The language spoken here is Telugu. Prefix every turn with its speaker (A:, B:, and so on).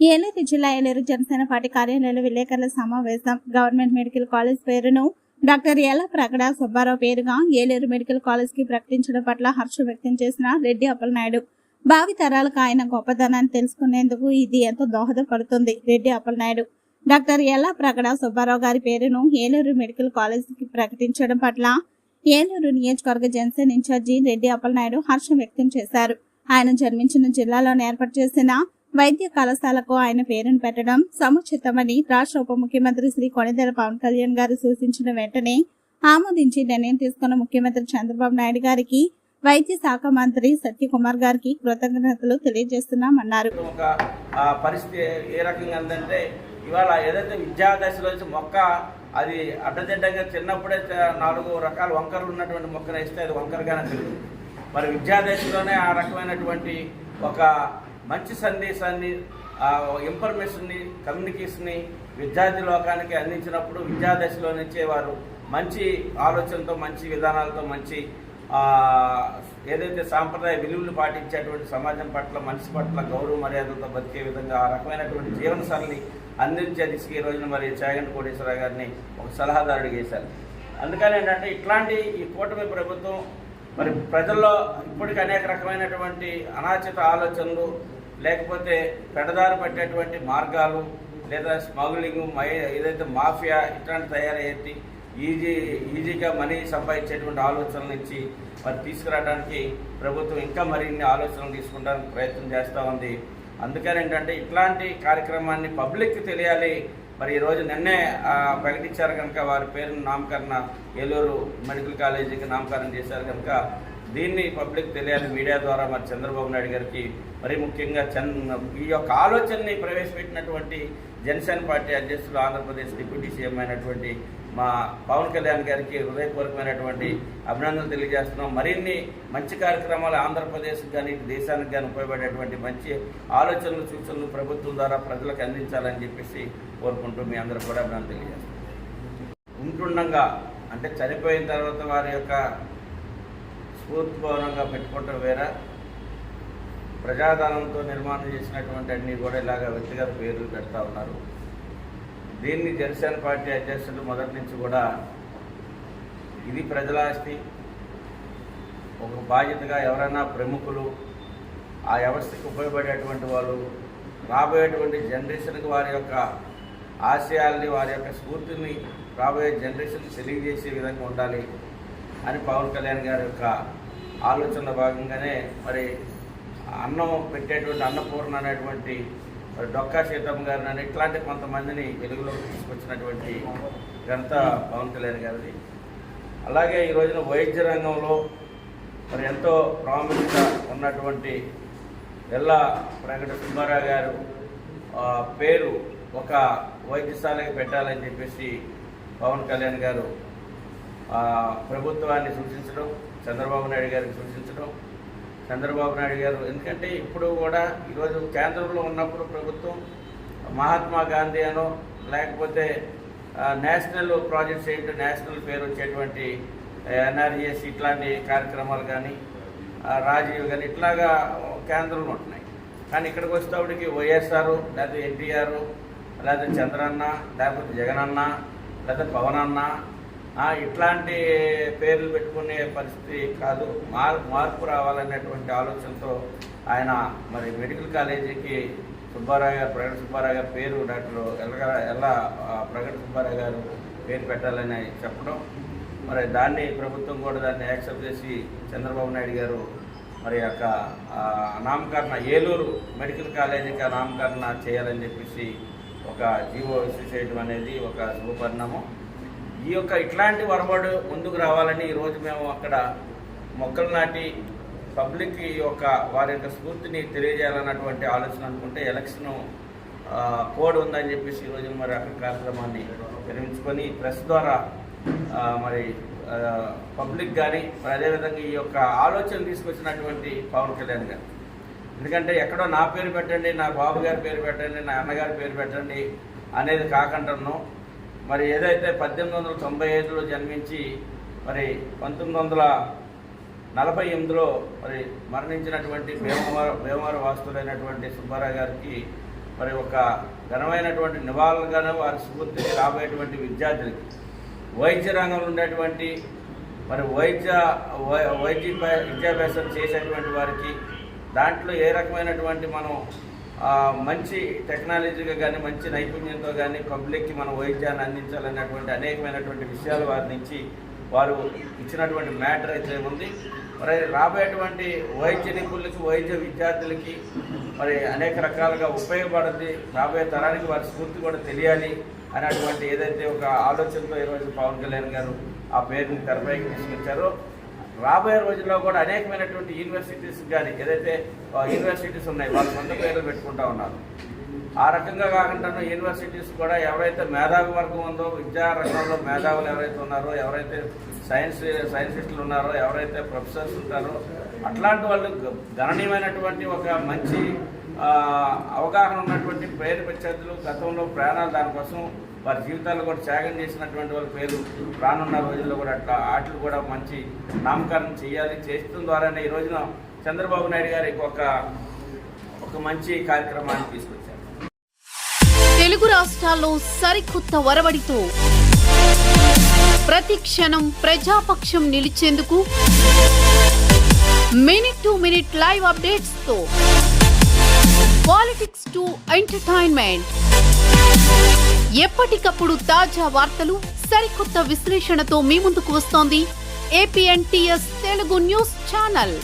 A: ఏలూరు జిల్లా ఏలూరు జనసేన పార్టీ కార్యాలయంలో విలేకరుల సమావేశం. గవర్నమెంట్ మెడికల్ కాలేజ్ పేరును డాక్టర్ ఎల్ల ప్రగడ సుబ్బారావు పేరుగా ఏలూరు మెడికల్ కాలేజ్ కి ప్రకటించడం పట్ల హర్షం వ్యక్తం చేసిన రెడ్డి అప్పలనాయుడు భావి తరాలకు ఆయన గొప్పదనాన్ని తెలుసుకునేందుకు ఇది ఎంతో దోహదపడుతుంది. రెడ్డి అప్పలనాయుడు డాక్టర్ ఎల్ల ప్రగడ సుబ్బారావు గారి పేరును ఏలూరు మెడికల్ కాలేజ్ కి ప్రకటించడం పట్ల ఏలూరు నియోజకవర్గ జనసేన ఇన్ఛార్జి రెడ్డి అప్పలనాయుడు హర్షం వ్యక్తం చేశారు. ఆయన జన్మించిన జిల్లాలోనే ఏర్పాటు చేసిన వైద్య కళాశాలకు ఆయన పేరును పెట్టడం సముచితమని రాష్ట్ర ఉప ముఖ్యమంత్రి శ్రీ కొణిదెల పవన్ కళ్యాణ్ గారు సూచించిన వెంటనే ఆమోదించి నిర్ణయం తీసుకున్న ముఖ్యమంత్రి చంద్రబాబు నాయుడు గారికి, వైద్య శాఖ మంత్రి సత్యకుమార్ గారికి కృతజ్ఞతలు తెలియజేస్తున్నామన్నారు.
B: పరిస్థితి ఏ రకంగా ఉందంటే, ఇవాళ ఏదైతే విద్యాదశలో మొక్క అది అడ్డదిడ్డంగా చిన్నప్పుడే 4 రకాల వంకరలు ఉన్నటువంటి మొక్కను వేస్తే అది వంకరగానే తిరుగుతుంది. మరి విద్యాదశలోనే ఆ రకమైనటువంటి ఒక మంచి సందేశాన్ని, ఇన్ఫర్మేషన్ని, కమ్యూనికేషన్ని విద్యార్థి లోకానికి అందించినప్పుడు విద్యాదశలో నుంచే వారు మంచి ఆలోచనతో, మంచి విధానాలతో, మంచి ఏదైతే సాంప్రదాయ విలువలు పాటించేటువంటి సమాజం పట్ల, మనిషి పట్ల గౌరవ మర్యాదలతో బతికే విధంగా ఆ రకమైనటువంటి జీవనశైలిని అందించే దిశగా ఈ రోజున మరి చాగంటి కోటేశ్వరరావు గారిని ఒక సలహాదారుడిగా చేశారు. అందుకని ఏంటంటే ఇట్లాంటి ఈ కూటమి ప్రభుత్వం మరి ప్రజల్లో ఇప్పటికీ అనేక రకమైనటువంటి అనాచిత ఆలోచనలు, లేకపోతే పెడదారి పట్టేటువంటి మార్గాలు, లేదా స్మగ్లింగ్, ఏదైతే మాఫియా ఇట్లాంటి తయారయ్యేది ఈజీగా మనీ సంపాదించేటువంటి ఆలోచనలు ఇచ్చి మరి తీసుకురావడానికి ప్రభుత్వం ఇంకా మరిన్ని ఆలోచనలు తీసుకోవడానికి ప్రయత్నం చేస్తూ ఉంది. అందుకని ఏంటంటే ఇట్లాంటి కార్యక్రమాన్ని పబ్లిక్కి తెలియాలి. మరి ఈరోజు నిన్నే ప్రకటించారు కనుక వారి పేరును నామకరణ ఏలూరు మెడికల్ కాలేజీకి నామకరణం చేశారు కనుక దీన్ని పబ్లిక్ తెలియాలి మీడియా ద్వారా. మరి చంద్రబాబు నాయుడు గారికి మరి ముఖ్యంగా ఈ యొక్క ఆలోచనని ప్రవేశపెట్టినటువంటి జనసేన పార్టీ అధ్యక్షులు, ఆంధ్రప్రదేశ్ డిప్యూటీ సీఎం అయినటువంటి మా పవన్ కళ్యాణ్ గారికి హృదయపూర్వకమైనటువంటి అభినందనలు తెలియజేస్తున్నాం. మరిన్ని మంచి కార్యక్రమాలు ఆంధ్రప్రదేశ్కి కానీ దేశానికి కానీ ఉపయోగపడేటువంటి మంచి ఆలోచనలు, సూచనలు ప్రభుత్వం ద్వారా ప్రజలకు అందించాలని చెప్పేసి కోరుకుంటూ మీ అందరూ కూడా అభినందనలు తెలియజేస్తున్నాం. ఉంటుండగా అంటే చనిపోయిన తర్వాత వారి యొక్క స్ఫూర్తిభవనంగా పెట్టుకుంటారు వేరే, ప్రజాధనంతో నిర్మాణం చేసినటువంటి అన్నీ కూడా ఇలాగ వ్యక్తిగత పేర్లు పెడతా ఉన్నారు. దీన్ని జనసేన పార్టీ అధ్యక్షులు మొదటి నుంచి కూడా ఇది ప్రజలాస్తి, ఒక బాధ్యతగా ఎవరైనా ప్రముఖులు ఆ వ్యవస్థకు ఉపయోగపడేటువంటి వాళ్ళు రాబోయేటువంటి జనరేషన్కి వారి యొక్క ఆశయాల్ని, వారి యొక్క స్ఫూర్తిని రాబోయే జనరేషన్కి తెలియజేసే విధంగా ఉండాలి అని పవన్ కళ్యాణ్ గారి యొక్క ఆలోచనలో భాగంగానే మరి అన్నం పెట్టేటువంటి అన్నపూర్ణ అనేటువంటి మరి డొక్కా సీతమ్మ గారిని ఇట్లాంటి కొంతమందిని వెలుగులోకి తీసుకొచ్చినటువంటి ఘనత పవన్ కళ్యాణ్ గారిది. అలాగే ఈ రోజున వైద్య రంగంలో మరి ఎంతో ప్రాముఖ్యత ఉన్నటువంటి ఎల్ల ప్రగడ సుబ్బారావు గారు పేరు ఒక వైద్యశాలకి పెట్టాలని చెప్పేసి పవన్ కళ్యాణ్ గారు ప్రభుత్వాన్ని సూచించడం, చంద్రబాబు నాయుడు గారికి సూచించడం. చంద్రబాబు నాయుడు గారు ఎందుకంటే ఇప్పుడు కూడా ఈరోజు కేంద్రంలో ఉన్నప్పుడు ప్రభుత్వం మహాత్మా గాంధీ అనో, లేకపోతే నేషనల్ ప్రాజెక్ట్స్ ఏంటో నేషనల్ పేరు వచ్చేటువంటి ఎన్ఆర్ఈఎస్ ఇట్లాంటి కార్యక్రమాలు కానీ, రాజీవ్ కానీ ఇట్లాగా కేంద్రంలో ఉంటున్నాయి. కానీ ఇక్కడికి వచ్చేటప్పటికి వైఎస్ఆర్, లేకపోతే ఎన్టీఆర్, లేకపోతే చంద్రన్న, లేకపోతే జగనన్న, లేకపోతే పవన్ అన్న ఇట్లాంటి పేర్లు పెట్టుకునే పరిస్థితి కాదు. మార్పు రావాలనేటువంటి ఆలోచనతో ఆయన మరి మెడికల్ కాలేజీకి సుబ్బారావు గారు, ప్రగడ సుబ్బారావు గారి పేరు డాక్టర్ ఎల్ల ప్రగడ సుబ్బారావు గారు పేరు పెట్టాలని చెప్పడం, మరి దాన్ని ప్రభుత్వం కూడా దాన్ని యాక్సెప్ట్ చేసి చంద్రబాబు నాయుడు గారు మరి యొక్క నామకరణ ఏలూరు మెడికల్ కాలేజీకి నామకరణ చేయాలని చెప్పేసి ఒక జీవో ఇష్యూ చేయడం అనేది ఒక శుభపరిణామం. ఈ యొక్క ఇట్లాంటి వరబడు ముందుకు రావాలని ఈరోజు మేము అక్కడ మొక్కలు నాటి పబ్లిక్ యొక్క వారి యొక్క స్ఫూర్తిని తెలియజేయాలన్నటువంటి ఆలోచన అనుకుంటే ఎలక్షన్ కోడ్ ఉందని చెప్పేసి ఈరోజు మరి అక్కడ కార్యక్రమాన్ని నిర్మించుకొని ప్రెస్ ద్వారా మరి పబ్లిక్ కానీ మరి అదేవిధంగా ఈ యొక్క ఆలోచన తీసుకొచ్చినటువంటి పవన్ కళ్యాణ్ గారు. ఎందుకంటే ఎక్కడో నా పేరు పెట్టండి, నా బాబు గారి పేరు పెట్టండి, నా అన్నగారి పేరు పెట్టండి అనేది కాకుండా మరి ఏదైతే 1895లో జన్మించి మరి 1948లో మరి మరణించినటువంటి భీమవర వాస్తులైనటువంటి సుబ్బారావు గారికి మరి ఒక ఘనమైనటువంటి నివాళులుగానే వారి స్ఫూర్తిని రాబోయేటువంటి విద్యార్థులకి వైద్య రంగంలో ఉండేటువంటి మరి విద్యాభ్యాసం చేసేటువంటి వారికి దాంట్లో ఏ రకమైనటువంటి మనం మంచి టెక్నాలజీగా కానీ మంచి నైపుణ్యంతో కానీ పబ్లిక్కి మనం వైద్యాన్ని అందించాలనేటువంటి అనేకమైనటువంటి విషయాలు వారి నుంచి వారు ఇచ్చినటువంటి మ్యాటర్ అయితే ఉంది. మరి రాబోయేటువంటి వైద్య నిపుణులకి వైద్య విద్యార్థులకి మరి అనేక రకాలుగా ఉపయోగపడుతుంది. రాబోయే తరానికి వారి స్ఫూర్తి కూడా తెలియాలి అనేటువంటి ఏదైతే ఒక ఆలోచనతో ఈరోజు పవన్ కళ్యాణ్ గారు ఆ పేరుని తెరపైకి తీసుకొచ్చారో రాబోయే రోజుల్లో కూడా అనేకమైనటువంటి యూనివర్సిటీస్ కానీ ఏదైతే యూనివర్సిటీస్ ఉన్నాయి వాళ్ళ సొంత పేర్లు పెట్టుకుంటా ఉన్నారు. ఆ రకంగా కాకుండా యూనివర్సిటీస్ కూడా ఎవరైతే మేధావి వర్గం ఉందో విద్యా రంగంలో మేధావులు ఎవరైతే ఉన్నారో ఎవరైతే సైన్సిస్టులు ఉన్నారో ఎవరైతే ప్రొఫెసర్స్ ఉంటారో అట్లాంటి వాళ్ళు గణనీయమైనటువంటి ఒక మంచి అవగాహన ఉన్నటువంటి పేరు ప్రత్యర్థులు గతంలో ప్రాణాలు దానికోసం వారి జీవితాలు కూడా త్యాగం చేసినటువంటి వాళ్ళ పేరు రానున్న రోజుల్లో కూడా అట్లా వాటిని కూడా మంచి నామకరణం చేయాలి. చేసిన ద్వారానే ఈ రోజున చంద్రబాబు నాయుడు గారికి ఒక మంచి కార్యక్రమాన్ని తీసుకొచ్చారు.
C: తెలుగు రాష్ట్రాల్లో సరికొత్త ఒరవడితో ప్రతి క్షణం ప్రజాపక్షం నిలిచేందుకు minute to minute live updates తో పాలిటిక్స్ టు ఎంటర్టైన్మెంట్ ఎప్పటికప్పుడు తాజా వార్తలు సరికొత్త విశ్లేషణతో మీ ముందుకు వస్తోంది APNTS తెలుగు న్యూస్ ఛానల్.